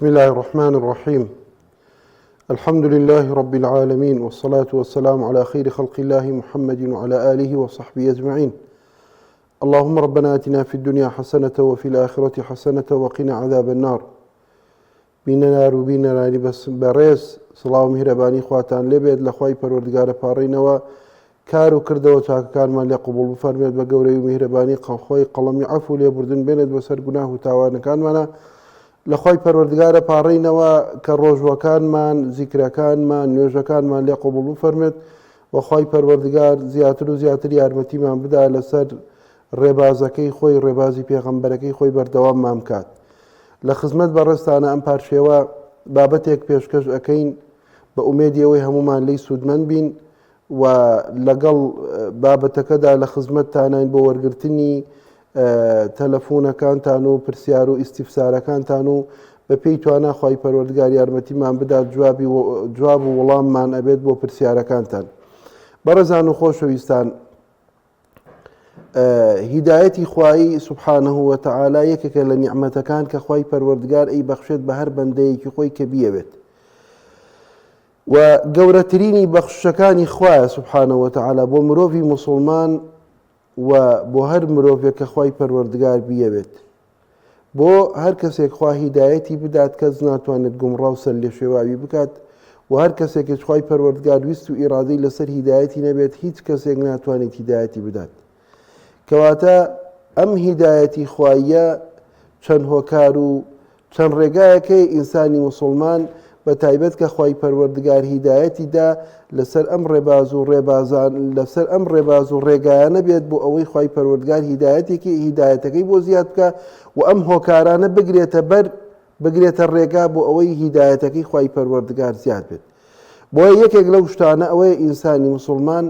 بسم الله الرحمن الرحيم. الحمد لله رب العالمين، والصلاة والسلام على خير خلق الله محمد وعلى آله وصحبه أجمعين. اللهم ربنا آتنا في الدنيا حسنة وفي الآخرة حسنة وقنا عذاب النار. بيننا روبيننا لبس بريس صلاة مهرباني خواتان لبيد لخواي پروردگار پارين وكارو كردو تاكان ما لقبول بفرميت بقوري مهرباني خوي قلمي عفو ليبردن بيند بسر گناه تاوان كان منا لخوای پەروەردگارە پاڕینەوە کە ڕۆژوەکانمان زیکرەکانمان نوێژەکانمان لێ قبوڵ بفەرمێت و خوای پەروەردگار زیاتر و زیاتر یارمەتیمان بدا لەسەر ڕێبازەکەی خۆی ڕێبازی پێغەمبەرەکەی خۆی بەردەواممان بکات. لە خزمەت بەڕێستانە ئەم پارچێوە بابەتێک پێشکەش ئەەکەین بە ئومێدیەوەی هەمومان لی سوودمەند بین و لەگەڵ بابەتەکەدا لە خزمەتتانین بۆ وەرگرتنی تەلەفۆنەکانتان و پرسیار و ئیستیفسارەکانتان و بە پێی توانە خوای پەروەردگار یارمەتیمان بدات جواب و وەڵاممان ئەبێت بۆ پرسیارەکانتان. بەڕێزان و خۆشەویستان، هیدایەتی خوای سوبحانەه وتەعالا یەکێکە لە نیعمەتەکان کە خوای پەروەردگار ئەی بەخشێت بە هەر بەندەیەکی خۆی کە بیەوێت و گەورەترینی بەخشەکانی خوایە سوبحانەه وتەعالا بۆ مرۆڤی موسڵمان و بۆ هەر مرۆڤێک کە خوای پەروەردگار بیەوێت. بۆ هەر کەسێک خوا هیدایەتی بدات کەس ناتوانێت گومڕا و سەر لێ شێواوی بکات و هەر کەسێکش خوای پەروەردگار ویست و ئیرادەی لەسەر هیدایەتی نەبێت هیچ کەسێک ناتوانێت هیدایەتی بدات. کەواتە ئەم هیدایەتی خوایە چەند هۆکار و چەند ڕێگایەکەی ئینسانی موسڵمان بە تایبەت کە خوای پەروەردگار هیدایەتی دا لەسەر ئەم ڕێباز و ڕێگایانە بێت بۆ ئەوەی خوای پەروەردگار هیدایەتەکەی بۆ زیاد بکە و ئەم هۆکارانە بگرێتە ڕێگا بۆ ئەوەی هیدایەتەکەی خوای پەروەردگار زیاد بێت. بۆیە یەکێک لەو شتانە ئەوەیە ئینسانی موسڵمان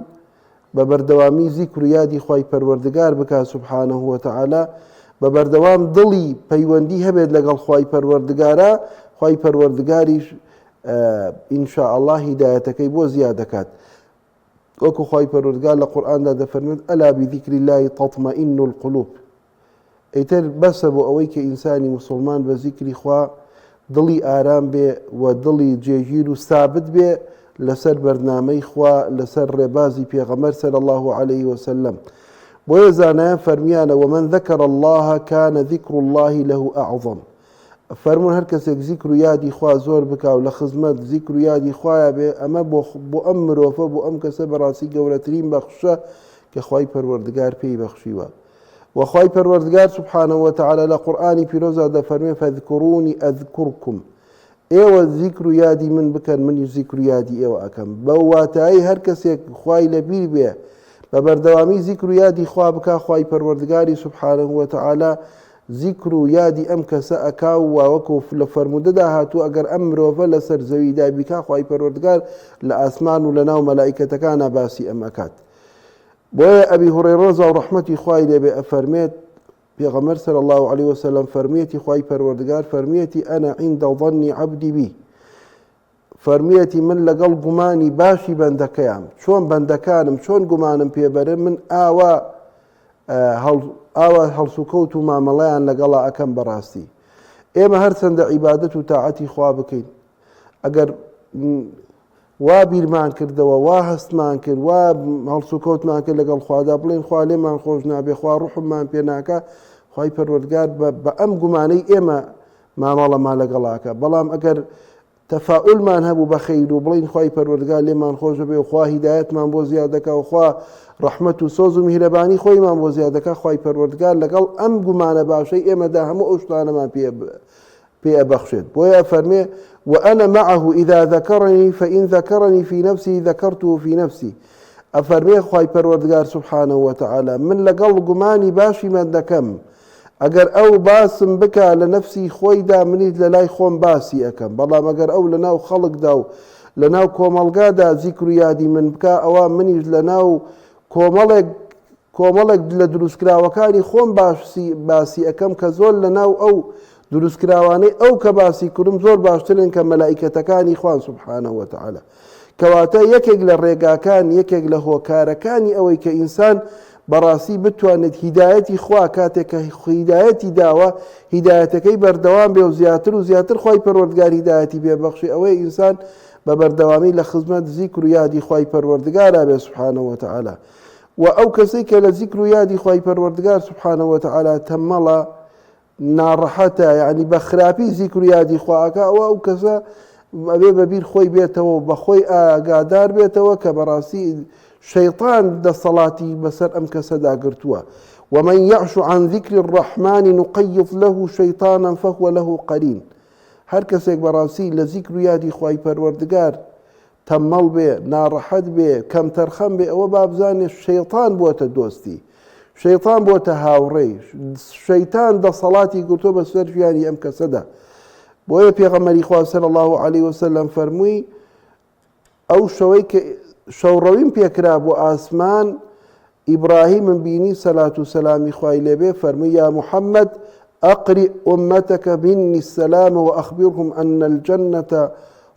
بە بەردەوامی زیکر و یادی خوای پەروەردگار بکات سوبحانەه وتەعالا، بە بەردەوام دڵی پەیوەندی هەبێت لەگەڵ خوای پەروەردگارە، خوای پەروەردگاریش ئینشاء الله هیدایەتەکەی بۆ زیاد دەکات. وەکو خوای پەروەردگار لە قورئاندا دەفەرمێت ئەلا بذیکر الله تطمئن القلوب. ئەیتر بەسە بۆ ئەوەی کە ئینسانی موسڵمان بە زیکری خوا دڵی ئارام بێ و دڵی جێگیر و سابت بێ لەسەر بەرنامەی خوا، لەسەر ڕێبازی پێغەمبەر صلی الله عليه وسلم. بۆیە زانایان فەرمیانە ومن ذكر الله كان ذكر الله له أعظم. فەرمون هەر کەسێک زیکر و یادی خوا زۆر بکا و لە خزمەت زیکر و یادی خوایە بێ، ئەمە بۆ ئەم مرۆڤە بۆ ئەم کەسە بەڕاستی گەورەترین بەخشە کە خوای پەروەردگار پێی بەخشیوە. وخوای پەروەردگار سوبحانەه وتەعالا لە قورئانی پیرۆزدا دەفەرمێ فەذکورونی ئەذکورکم، ئێوە زیکر و یادی من بکەن منیش زیکر و یادی ئێوە ئەکەم. بەو واتایی هەر کەسێک خوای لەبیر بێ بە بەردەوامی زیکر و یادی خوا بکا، خوای پەروەردگاری سوبحانەه وتەعالا زیکر و یادی ئەم کەسە ئەکا و وەکو لە فەرمودەدا هاتووە ئەگەر ئەم مرۆڤە لەسەر زەویدا بیکا خوای پەروەردگار لە ئاسمان و لەناو مەلائیکەتەکانە باسی ئەم ئەکات. بۆیە ئەبی هورەیرە ڕەضا و ڕەحمەتی خوای لێبێ ئەفەرمێت پێغەمبەر صلی الله عليه وسلم فەرمیەتی خوای پەروەردگار فەرمیەتی ئەنا عند ظن عبدی بی، فەرمیەتی من لەگەڵ گومانی باشی بەندەکەیام، چۆن بەندەکانم چۆن گومانم پێبەرن من ئاوا هەڵسوکەوت و مامەڵەیان لەگەڵا ئەکەم. بەڕاستی ئێمە هەرچەندە عیبادەت و تاعەتی خوا بکەین، ئەگەر وا بیرمان کردەوە، وا هەستمان کرد، وا هەڵسوکەوتمان کرد لەگەڵ خوادا بڵێن خوا لێمان خۆش نابێ، خوا ڕوحممان پێ ناکە، خوای پەروەردگار بە ئەم گومانەی ئێمە مامەڵەمان لەگەڵاکە. بەڵام ئەگەر تەفاؤلمان هەبوو بە خەیر و بڵین خوای پەروەردگار لێمان خۆش بێ و خوا هیدایەتمان بۆ زیاد دەکا و خوا ڕەحمەت و سۆز و میهرەبانی خۆیمان بۆ زیاد دەکا، خوای پەروەردگار لەگەڵ ئەم گومانە باشەی ئێمەدا هەموو ئەو شتانەمان پێ ئەبەخشێت. بۆیە فەرمێ وأنا معه إذا ذكرني فإن ذكرني في نفسي ذكرته في نفسي. ئەفەرمێ خوای پەروەردگار سوبحانەه وتەعالا من لەگەڵ گومانی باشی من دەکەم، ئەگەر ئەو باسم بکە لە نەفسی خۆیدا منیت لە لای خۆم باسی ئەەکەم. بەڵام ئەگەر ئەو لەناو خەڵکدا و لەناو کۆمەڵگادا زیکر و یادی من بکە، ئەوە منیش لەناو کۆمەڵێک لە دروستکراوەکانی خۆم باسی ئەەکەم کە زۆر لەناو ئەو دروستکراوانەی ئەو کە باسی کردم زۆر باشترن کە مەلائیکەتەکانی خوان سوبحانەه وتەعالا. کەواتە یەکێک لە ڕێگاکان، یەکێک لە هۆکارەکانی ئەوەی کە ئینسان بەڕاستی بتوانێت هیدایەتی خوا کاتێک کە هیدایەتی داوە هیدایەتەکەی بەردەوام بێ و زیاتر و زیاتر خوای پەروەردگار هیدایەتی بێبەخشی ئەوەی ئینسان بە بەردەوامی لە خزمەت زیکر و یادی خوای پەروەردگارا بێ سوبحانەهو وتعالە و ئەو کەسەی کە لە زیکر و یادی خوای پەروەردگار سوبحانەهو وتعالە تەمەڵە ناڕەحەتە یعنی بە خراپی زیکر و یادی خواکە ئەو کەسە ئەبێ بەبیر خۆی بێتەوە بە خۆی ئاگادار بێتەوە کە بەڕاستی شەیطان دەسەڵاتی بەسەر ئەم کەسەدا گرتووە ومن يعش عن ذكر الرحمن نقيض له شيطانا فهو له قرين هەر کەسێک بەڕاستی لە زیکر و یادی خوای پەروەردگار تەمەڵ بێ ناڕەحەت بێ کەم تەرخەم بێ ئەوە بابزانێ شەیطان بۆتە دۆستی شەیطان بۆتە هاوڕێی شەیطان دەسەڵاتی گرتووە بەسەر ژیانی ئەم کەسەدا بۆیە پێغەمبەری خوا صلی الله عليه وسلم فەرمووی ئەو شەوەی کە شەوڕەویم پێکرا بۆ ئاسمان ئیبراهیمم بینی سەلات و سەلامی خوای لێبێ فەرمووی یا محەممەد أقرئ أمتك مني السلام وأخبرهم أن الجنة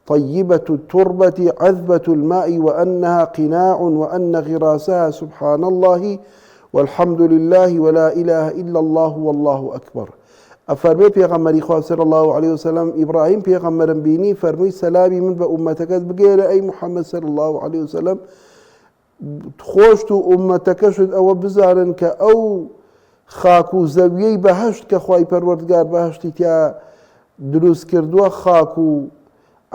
طيبة التربة عذبة الماء وأنها قناع وأن غراسها سبحان الله والحمد لله ولا إله إلا الله والله أكبر أفرمي پیغمبری خوا صلی الله عليه وسلم إبراهيم پیغمبرم بینی فرموی سلامی من بە ئومەتەکەت بگێرە ئەی محەممەد صلی الله عليه وسلم خۆشت و ئومەتەکەشت ئەوە بزانن کە ئەو خاک و زەویەی بەهەشت کە خوای پەروەردگار بەهەشتی تیا دروست کردووە خاک و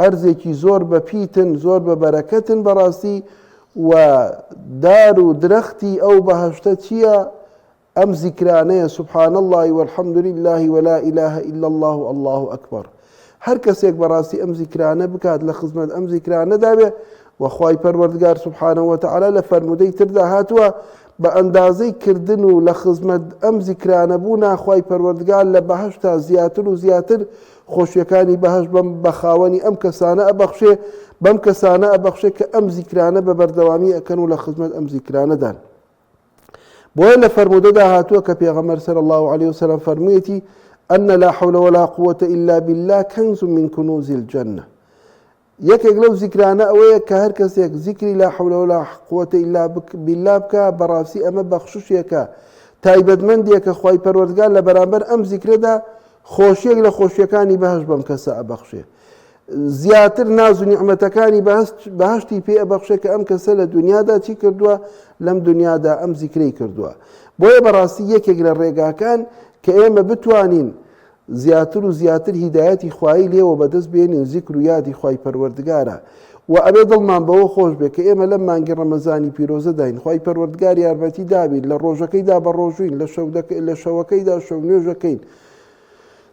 ئەرزێکی زۆر بە پیتن زۆر بە بەرەکەتن بەڕاستی و دار و درەختی ئەو بەهەشتە چییە ئەم زیکرانەیە سبحان الله والحمد لله ولا إله إلا الله والله أكبر هەر کەسێک بەڕاستی ئەم زیکرانە بکات لە خزمەت ئەم زیکرانەدا بێ وخوای پەروەردگار سبحانەهو وتعالە لە فەرمودەی تردا هاتووە بە ئەندازەی کردن و لە خزمەت ئەم زیکرانە بوونا خوای پەروەردگار لە بەهەشتا زیاتر و زیاتر خۆشیەکانی بەهەش بە خاوەنی ئەم کەسانە ئەبەخشێ بەم کەسانە ئەبەخشێ کە ئەم زیکرانە بە بەردەوامی ئەکەن و لە خزمەت ئەم زیکرانەدان بۆیە لە فەرمودەدا هاتووە کە پێغەمبەر صلی الله عليه وسلم فەرموویەتی أن لا حول ولا قوة إلا بالله كنز من كنوز الجنة یەکێک لەو زیکرانە ئەوەیە کە هەر کەسێک زیکری لا حول ولا قوة إلا بالله بکە بەڕاستی ئەمە بەخششێکە تایبەتمەندێکە خوای پەروەردگار لە بەرامبەر ئەم زیکرەدا خۆشیێک لە خۆشیەکانی بەهەشت بەم کەسە ئەبەخشێ زیاتر ناز و نیعمەتەکانی بەهەشتی پێ ئەبەخشێ کە ئەم کەسە لە دنیادا چی کردووە لەم دنیادا ئەم زیکرەی کردووە بۆیە بەڕاستی یەکێک لە ڕێگاکان کە ئێمە بتوانین زیاتر و زیاتر هیدایەتی خوایی لێوە بەدەست بێنین زیکر و یادی خوای پەروەردگارە و ئەبێ دڵمان بەوە خۆش بێ کە ئێمە لەم مانگی ڕەمەزانی پیرۆزەداین خوای پەروەردگار یارمەتی دابین لە ڕۆژەکەیدا بە ڕۆژوین لە شەوەکەیدا شەو نوێژەکەین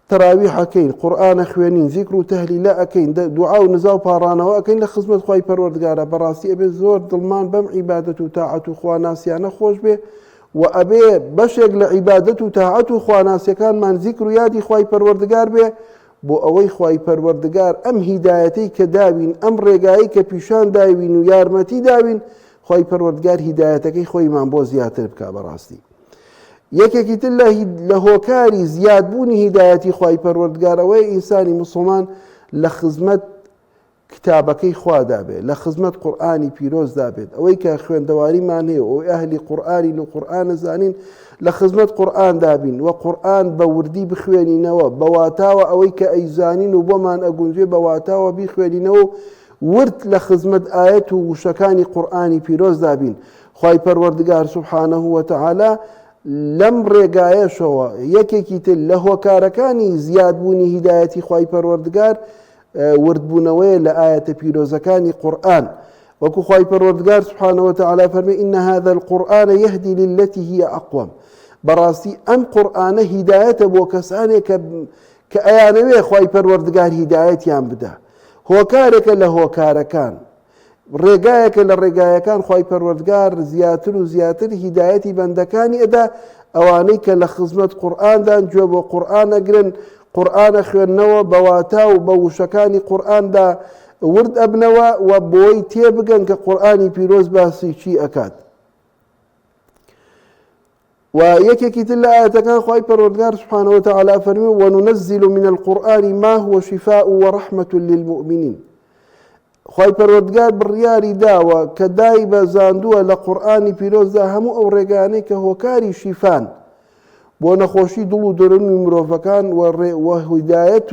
تەراویحەکەین قورئانە خوێنین زیکر و تەهلیلە ئەکەین دوعا و نزا و پاڕانەوە ئەکەین لە خزمەت خوای پەروەردگارە بەڕاستی ئەبێ زۆر دڵمان بەم عیبادەت و تاعەت و خواناسیانە خۆش بێ و ئەبێ بەشێک لە عیبادەت و تاعەت و خواناسیەکانمان زیکر و یادی خوای پەروەردگار بێ بۆ ئەوەی خوای پەروەردگار ئەم هیدایەتەی کە داوین ئەم ڕێگایی کە پیشان داوین و یارمەتی داوین خوای پەروەردگار هیدایەتەکەی خۆیمان بۆ زیاتر بکە بەڕاستی یەکێکی تر لە هۆکاری زیادبوونی هیدایەتی خوای پەروەردگار ئەوەیە ئینسانی مسلمان لە خزمەت کتابەکەی خوادا بێت لە خزمەت قورئانی پیرۆزدا بێت ئەوەی کە خوێندەواریمان هەیە ئەوەی ئەهلی قورئانین و قورئان زانین لە خزمەت قورئان دابین و قورئان بە وردی بخوێنینەوە بە واتاوە ئەوەی کە ئەیزانین و بۆمان ئەگونجێ بە واتاوە بیخوێنینەوە ورد لە خزمەت ئایەت و وشەکانی قورئانی پیرۆزدا بین خوای پەروەردگار سوبحانەهو وتعالە لەم ڕێگایەشەوە یەکێکی تر لە هۆکارەکانی زیادبوونی هیدایەتی خوای پەروەردگار وردبوونەوەیە لە ئایەتە پیرۆزەکانی قورئان وەکو خوای پەروەردگار سبحانه وتعالى فەرمێ إن هذا القرآن يهدي للتي هي أقوم بەڕاستی ئەم قورئانە هیدایەتە بۆ کەسانێک کە ئەیانەوێ خوای پەروەردگار هیدایەتیان بدە هۆکارێکە لە هۆکارەکان ڕێگایەکە لە ڕێگایەکان خوای پەروەردگار زیاتر و زیاتر هیدایەتی بەندەکانی ئەدا ئەوانەی کە لە خزمەت قورئاندان گوێ بۆ قورئان ئەگرن قورئانە خوێندنەوە بە واتا و بە وشەکانی قورئاندا ورد ئەبنەوە و بۆی تێبگەن کە قورئانی پیرۆز باسی چی ئەکات و یەکێکی تر لە ئاەتەکان خوای پەروەردگار سبحانه وتعالى فەرمێ وننزل من القرآن ما هو شفاء ورحمة للمؤمنين خوای پەروەردگار بڕیاری داوە کە دای بە زاندووە لە قورئانی پیرۆزدا هەموو ئەو ڕێگانەی کە هۆکاری شیفان بۆ نەخۆشی دڵ و دەرونی مرۆڤەکان و هیدایەت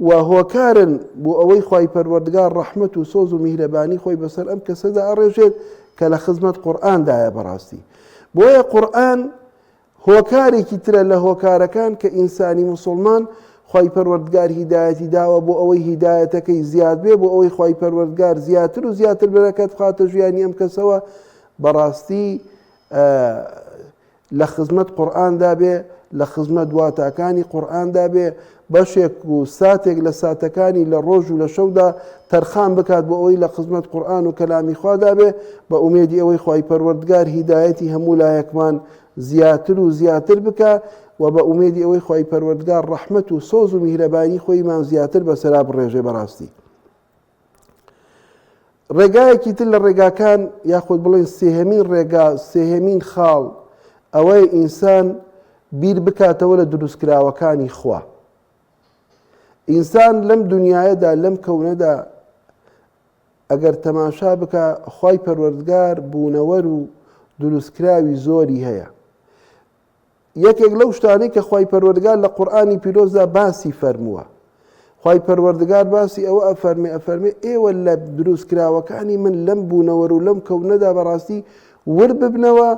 و هۆکارن بۆ ئەوەی خوای پەروەردگار ڕەحمەت و سۆز و میهرەبانی خۆی بەسەر ئەم کەسەدا ئەڕێژێت کە لە خزمەت قورئاندایە بەڕاستی. بۆیە قورئان هۆکارێکی ترە لە هۆکارەکان کە ئینسانی موسڵمان خوای پەروەردگار هیدایەتی داوە بۆ ئەوەی هیدایەتەکەی زیاد بێ، بۆ ئەوەی خوای پەروەردگار زیاتر و زیاتر بەرەکەت بخاتە ژیانی ئەم کەسەوە بەڕاستی لە خزمەت قورئاندا بێ، لە خزمەت دواتاکانی قورئاندا بێ، بەشێک و ساتێک لە ساتەکانی لە ڕۆژ و لە شەودا تەرخان بکات بۆ ئەوەی لە خزمەت قورئان و کەلامی خوادا بێ، بە ئومێدی ئەوەی خوای پەروەردگار هیدایەتی هەموو لایەکمان زیاتر و زیاتر بکە و بە ئومێدی ئەوەی خوای پەروەردگار ڕەحمەت و سۆز و میهرەبانی خۆیمان زیاتر بەسەرا بڕێژێ بەڕاستی. ڕێگایەکی تر لە ڕێگاکان یاخود بڵێن سێهەمین ڕێگا، سێهەمین خاڵ ئەوەی ئینسان بیر بکاتەوە لە دروستکراوەکانی خوا. ئینسان لەم دنیاەدا لەم کەونەدا ئەگەر تەماشا بکە خوای پەروەردگار بوونەوەر و دروستکراوی زۆری هەیە. یەکێک لەو شتانەی کە خوای پەروەردگار لە قورئانی پیرۆزدا باسی فەرمووە، خوای پەروەردگار باسی ئەوە ئەفەرمێ ئێوە لە دروستکراوەکانی من لەم بوونەوەر و لەم کەونەدا بەڕاستی ورببنەوە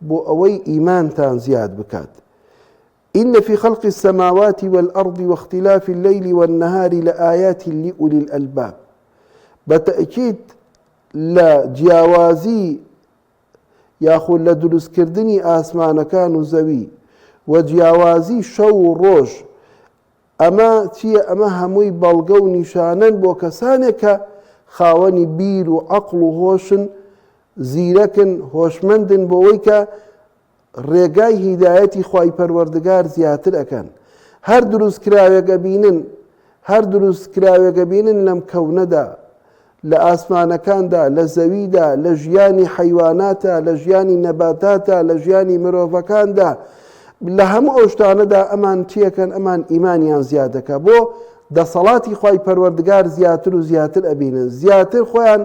بۆ ئەوەی ئیمانتان زیاد بکات. إن في خلق السماوات والأرض واختلاف الليل والنهار لآيات لأولي الألباب. بتأكيد لا جیاوازی یاخود لە دروستکردنی ئاسمانەکان و زەوی و جیاوازی شەو و ڕۆژ ئەمە چییە؟ ئەمە هەمووی بەڵگە و نیشانەن بۆ کەسانێک کە خاوەنی بیر و عەقڵ و هۆشن، زیرەکن، هۆشمەندن بۆ ئەوەی کە ڕێگای هیدایەتی خوای پەروەردگار زیاتر ئەکەن. هەر دروستکراوێکە بینن لەم کەونەدا، لە ئاسمانەکاندا، لە زەویدا، لە ژیانی حەیواناتە، لە ژیانی نەباتاتە، لە ژیانی مرۆڤەکاندا، لە هەموو ئەو شتانەدا ئەمان چیەکەن؟ ئەمان ئیمانیان زیادەکە بۆ دەسەڵاتی خوای پەروەردگار زیاتر و زیاتر ئەبینن، زیاتر خۆیان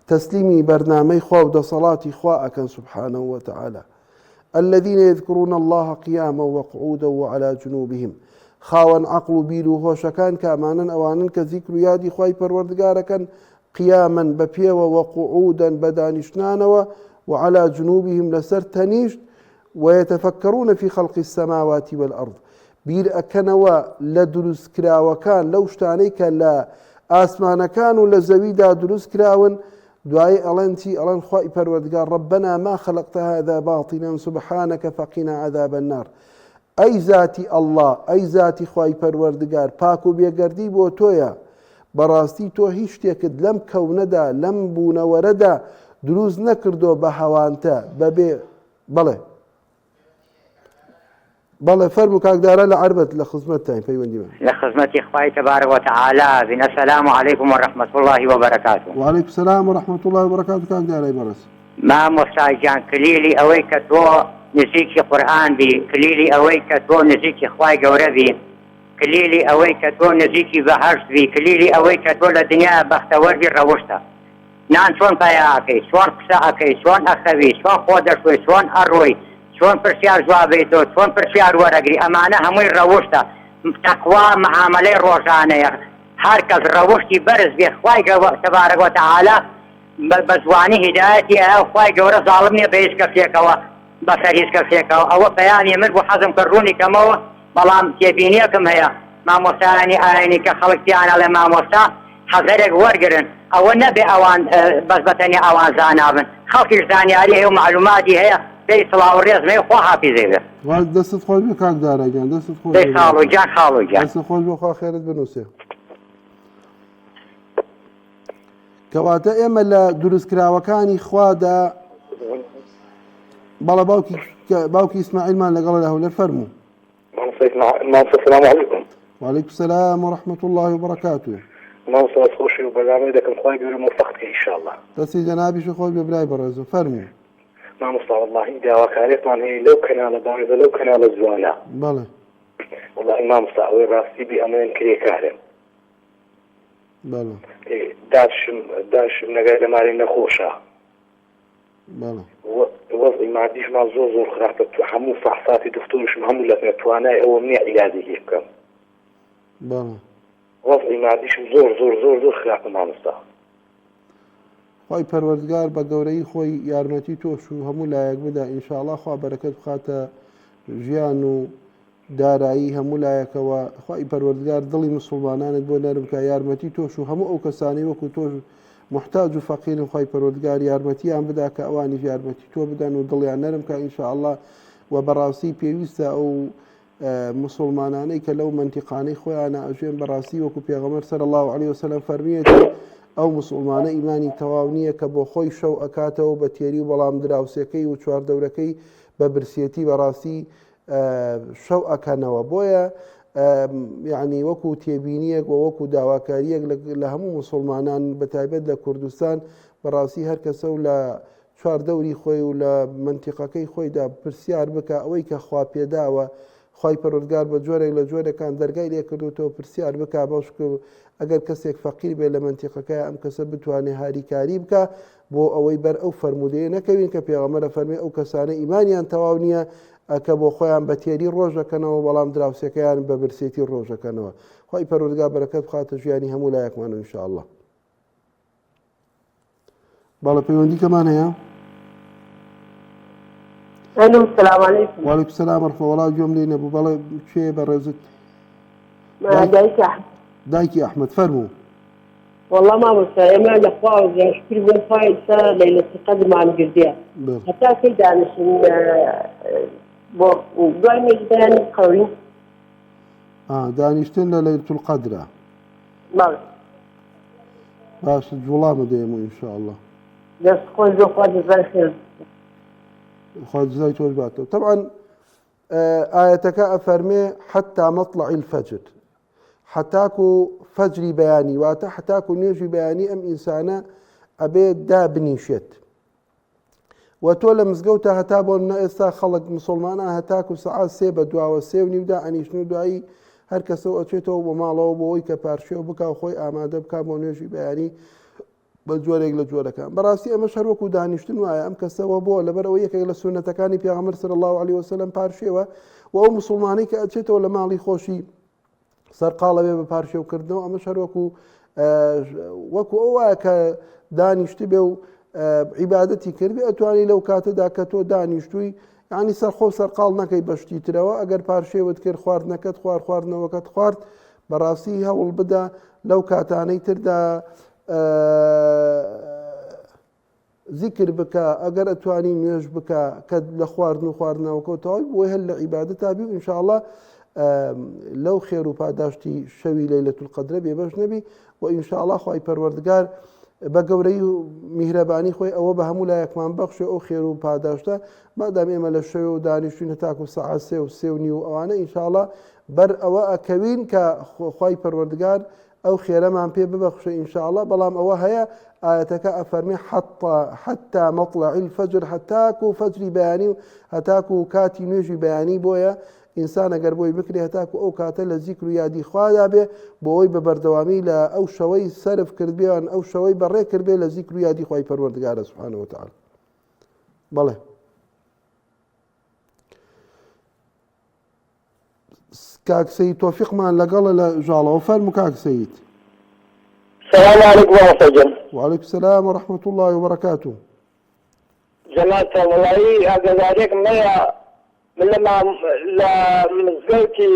تەسلیمی بەرنامەی خوا و دەسەڵاتی خوا ئەکەن سبحانه وتعالى. الذين يذكرون الله قياما وقعودا وعلى جنوبهم. خاوەن عەقڵ و بیر و هۆشەکان کامانن ئەوانن کە زیکر و یادی خوای پەروەردگارەکەن قیامەن بە پێوە و قوعودەن بە دانیشتنانەوە وعلى جنوبهم لەسەر تەنیشت ويتفكرون في خلق السماوات والأرض. بیر ئەکەنەوە لە دروستکراوەکان لەو شتانەی کە لە ئاسمانەکان و لە زەویدا دروست کراون، دوای ئەڵێن چی؟ ئەڵێن خوای پەروەردگار ربنا ما خلقت هذا باطلا سبحانك فقنا عذاب النار. ئەی ذاتی ئەڵڵا، ئەی ذاتی خوای پەروەردگار، پاک و بێگەردی بۆ تۆیە، بەڕاستی تۆ هیچ شتێکت لەم کەونەدا لەم بوونەوەرەدا دروست نەکردۆ بە هەوانتە بەبێ. بەڵێ فەرموو کاکدارە لە عەربەت لە خزمەتتان پەیوەندی من. لە خزمەتی خوای تبارك وتعالى بن السلام عليكم ورحمة الله وبركاته. وعليكم السلام ورحمة الله وبركاته. کاکدارەی بەڕێز. ما مستاجان کلیلی ئەوەی کە تۆ نزیکی قورئان بی، کلیلی ئەوەی کە تۆ نزیکی خوای گەورە بی، کلیلی ئەوەی کە تۆ نزیکی بەهەشت بی، کلیلی ئەوەی کە تۆ لە دنیا بەختەوەر بی ڕەوشتە. نان چۆن پەیا ئەکەی، چۆن قسە ئەکەی، چۆن ئەخەوی، چۆن خۆ دەشوی، چۆن ئەڕۆی، چۆن پرسیار جوابیتۆ، چۆن پرسیار وەرەگری، ئەمانە هەمووی ڕەوشتە. تەقوا معاملەی ڕۆژانەیە. هەر کەس ڕەوشتی بەرز بێ خوای تبارك وتعالى بە زوانی هیدایەتی ئەو خوای گەورە زاڵم نییە بە هیچ کەسێکەوە، بەسەر هیچ کەسێکەوە. ئەوە پەیامی من بۆ حەزم کردڕوونی کەمەوە، بەڵام تێبینیەکم هەیە مامۆستایانی ئاینی کە خەڵکیان ئەڵێ مامۆستا حەزەرێک وەرگرن، ئەوە نەبێ ئەوان بەس بەتەنیا ئەوان زانابن، خەڵکیش زانیاری هەیە و معلوماتی هەیە، دەی سڵاو و ڕێزمەی خوا حافیزێ بێ. دەستت خۆش بێ کاکدارە گیان، دەستت خۆش دەی خاڵۆ گیان، خاڵۆ گیان، دەستت خۆش بێ، خوا خێرت بنووسێ. کەواتە ئێمە لە دروستکراوەکانی خوادا بەڵە باوکی ئیسماعیلمان لەگەڵ لە هەولەر فەرموو. السلام عليكم. وعليكم السلام ورحمة الله وبركاته. مامۆستا خۆشی و بەرنامەی دەکەم، خوای گەورە موفقتکە ئینشاءالله. دەستی جەنابیش خۆش بێ برای بەڕێز و فەرموو. مامۆستا وەڵڵاهی داواکاریتمان هەیە لەو کەناڵە بارزە، لەو کەناڵە جوانە. بەڵێ وەڵڵاهی مامۆستا ئەوەی ڕاستی بی ئەمەیان کرێکارن. بەڵێ داشم نەگای لەماری نەخۆشە بەڵێ وەزعی مادیشمان زۆر خراپە هەموو فەحساتی دکتۆرشم هەموو لە توانای ئەوە نییە عیلادێکی بکەم بەڵێ وەزعی مادیشم زۆر خراپە مامۆستا خی پەروەردگار بە گەورەی خۆی یارمەتی تۆش و هەموو لایەک بدا ئینشاءڵڵا خوا بەرەکەت بخاتە ژیان و دارایی هەموو لایەکەوە خی پەروەردگار دڵی مسلمانانت بۆ نەرم کە یارمەتی تۆش و هەموو ئەو کەسانی وەکو تۆش محتاج و فەقیرن خی پەروەردگار یارمەتیان بدا کە ئەوانی یارمەتی تۆ بدەن و دڵیان نەرم کە ئینشاءڵڵا و بەڕاستی پێویستە ئەو مسلمانانەی کە لەو منتیقانەی خۆیانە ئەژێن بەڕاستی وەکو پێغەمبەر صلی الله عليه وسلم فەرمیێتی ئەو مسلمانە ئیمانی تەواو نییە کە بۆ خۆی شەو ئەکاتەوە بە تێری و بەڵام دراوسەکەی و چواردەورەکەی بە برسێتی بەڕاستی شەو ئەکەنەوە بۆیە یعنی وەکو تێبینیەک و وەکو داواکاریەک لە هەموو مسلمانان بەتایبەت لە کوردستان بەڕاستی هەر کەسە و لە چواردەوری خۆی و لە منتیقەکەی خۆیدا پرسیار بکە ئەوەی کە خوا پێداوە خی پەروەردگار بە جۆرێک لە جۆرەکان دەرگای لێ کردوتەوە پرسیار بکە باشکە ئەگەر کەسێک فەقیر بێ لە منتیقەکە ئەم کەسە بتوانێت هاریکاری بکە بۆ ئەوەی بەر ئەو فەرمودەیە نەکەوین کە پێغەمبەر فەرمێ ئەو کەسانە ئیمانیان تەواو نییە ئەکە بۆ خۆیان بە تێری ڕۆژەکەنەوە بەڵام دراوسەکەیان بە برسێتی ڕۆژەکەنەوە خی پەروەردگار بەرەکەت بخاتە ژیانی هەموو لایەکمان ئینشاءڵڵا باڵە پەیوەندی کەمان هەیە السلام عليكم. وعليكم السلام ورحمة الله جۆم لێ نەبوو بەڵێ کوێ بەڕێزت دايك أحمد. دایکی ئەحمەد فەرموو والله ما مستعي ما الأخوة شكرا بن فايدة ليلة القدر مع الجردية. حتى في دانش وقايم يجدان قوي. دانیشتن لە لەیلة القەدرە بله. باش جوڵامە دەیەمەوە ئینشاءڵڵا بس قول ذو قادر بالخير. خوا جزای تۆش باتەوە طبعا ئاەتەکە ئەفەرمێ حتى مطلع الفجر حتاکو فەجری بەیانی واتە حتاکو نوێژی بەیانی ئەم ئینسانە ئەبێ دابنیشێت و تۆ لە مزگەوتە هەتا بۆ ئێستا خەڵک مسلمانە هەتاکو سەعات سێ بە دواوە سێ و نیودا ئەنیشتن و دوایی هەر کەسە ئەچێتەوە بۆ ماڵەوە بۆەوەی کە پارشێ و بکە خۆی ئامادە بکە بۆ نوێژی بەیانی بە جۆرێک لە جۆرەکان بەڕاستی ئەمە هەروەکو دانیشتن وایە ئەم کەسەوە بۆ لەبەرەوە یەکێک لە سونەتەکانی پێغەمبەر صلی الله عليه وسلم پارشێوە و ئەو مسلمانەی کە ئەچێتەوە لە ماڵی خۆشی سەرقاڵە بێ بە پارشێوکردنەوە ئەمە هەروەکو وەکو ئەو وایە کە دانیشتی بێ و عیبادەتی کردبێ ئەتوانی لەو کاتەدا کە تۆ دانیشتووی یعنی سەرخۆ سەرقاڵ نەکەی بەشتی ترەوە ئەگەر پارشێوت کرد خواردنەکەت خواردنەوەکەت خوارد بەڕاستی هەوڵ بدە لەو کاتانەی تردا ذیکر بکە ئەگەر ئەتوانی نوێژ بکە کە لە خواردن و خواردنەوەکەوتەوەی بۆی هەر لە عیبادەتا بی و ئینشاءڵڵا لەو خێر و پاداشتی شەوی لەیلەة القەدرە بێبەش نەبی و ئینشاءڵڵا خوای پەروەردگار بە گەورەی و میهرەبانی خۆی ئەوە بە هەموو لایەکمان بەخشێ ئەو خێر و پاداشتە مادام ئێمە لە شەوێ و دانیشتوین هەتاکو سەعات سێ و سێ و نیو ئەوانە ئینشاءڵڵا بەر ئەوە ئەکەوین کە خوای پەروەردگار ئەو خێرەمان پێ ببەخشێ ئینشاءڵڵا بەڵام ئەوە هەیە ئاەتەکە ئەفەرمێ حتى مطلع الفجر هەتاکو فەجری بەیانی و هەتاکو کاتی نوێژی بەیانی بۆیە ئینسان ئەگەر بۆی بکرێ هەتاکو ئەو کاتە لە زیکر و یادی خوادا بێ بۆ ئەوی بە بەردەوامی لە ئەو شەوەی سەرف کردبیان ئەو شەوەی بەڕێ کردبێ لە زیکر و یادی خوای پەروەردگارە سبحانه وتعالى بەڵێ کاک سەید تۆفیقمان لەگەڵە لە ژاڵەوە فەرموو کاک سەید السلام عليكم ورحمة الله. وعليكم السلام ورحمة الله وبركاته. جماعة والله أجازيك ما من لما مزقتي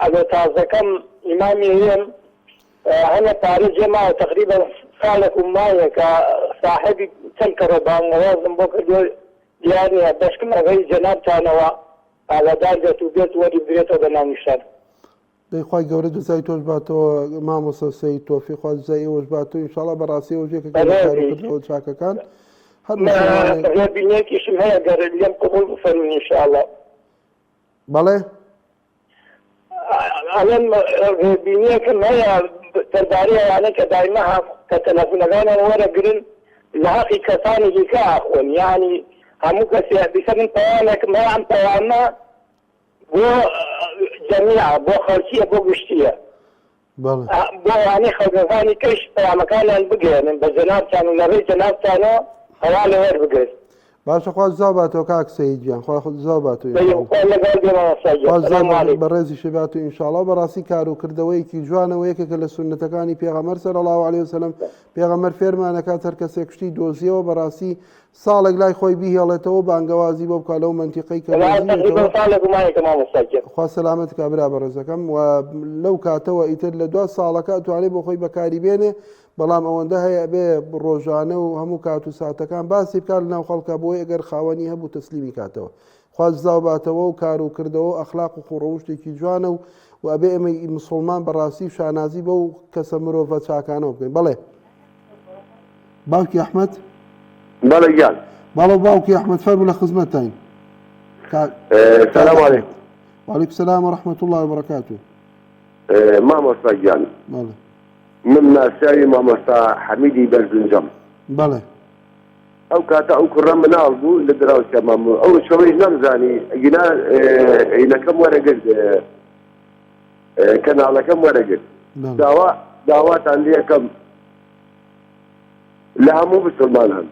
أجازة كم إمامي هم أنا تعرف جماعة تقريبا خالكم معي كصاحب تنكر بان موازن بوك يعني بس كما غير جناب تانوا على درجة بيت ودي بيت وبنام الشر. دەیخوای گەورە جزای تۆش باتەوە مامۆستا سەید تۆفیق خوا جزای ئێوەش باتەوە ئینشاڵڵا بەڕاستی ئەوژێکە کردەوە چاکەکان هەر بینێکیشم هەیە گەر لێم قبول بفەرمون ئینشاءڵڵا بەڵێ ئەڵێم بینیەکم هەیە دەربارەی ئەوانە کە دایما کە تەلەفۆنەکانیان وەرەگرن لە حەقی کەسانێکی کە ئاخۆن یعنی هەموو کەسێ بیسە من پەیامێکم هەیە ئەم پەیامە بۆ جەمیع بۆ خەڵکیە بۆ گشتیە بەڵێ بۆ وانی خەڵکەکانی کەش پەیامەکانیان بگێنن بە جەنابتان و لەڕێی جەنابتانەوە هەوا لە وەربگرن. باشە خوا زاوباتەوە کاک سەیدیان خوا زاوباتەوە لەگەڵ دێمەوە بەڕێزی شەبات و ئینشاڵڵا بەڕاستی کاروکردەوەیکی جوانەوە یەکێکە لە سونەتەکانی پێغەمبەر صلی الله علیه وسلم پێغەمبەر فێرمانەکات هەر کەسێک شتی دۆزیەوە بەڕاستی ساڵێک لای خۆی بیهێڵێتەوە بانگەوازی بۆ بکات لەو منتیقەی کە خوا سەلامەت کا برا بەڕێزەکەم و لەو کاتەوە ئیتر لە دو ساڵەکە توانێت بۆ خۆی بەکاری بێنێ بەڵام ئەوەندە هەیە بێ ڕۆژانە و هەموو کات و ساتەکان باسی بکات لەناو خەڵکە بۆی ئەگەر خاوەنی هەبوو تەسلیمی کاتەوە خواز زاوباتەوە و کار و کردەوە ئەخلاق و خوڕەوشتێکی جوانە و ئەبێ ئێمە مسلمان بەڕاستی شانازی بە و کەسە مرۆڤە چاکانەوە بکەین. بەڵێ باوکی ئەحمەد بەڵێ گیان باڵە باوکی ئەحمەد فەرموو لە خزمەتتان. سلام علیکم. وعلیکم السلام ورحمة الله وبركاته. مامۆستا گیان بەڵێ من ناسیاوی مامۆستا حەمیدی بەرزنجەم. بەڵێ ئەو کاتە ئەو کوڕە مناڵ بوو لە دراوسە مامۆ ئەو شەوەی نەمزانی ئەگینا عینەکەم وەرەگرت کەناڵەکەم وەرەگرت داواتان لێ یەکەم لە هەموو مسلمانان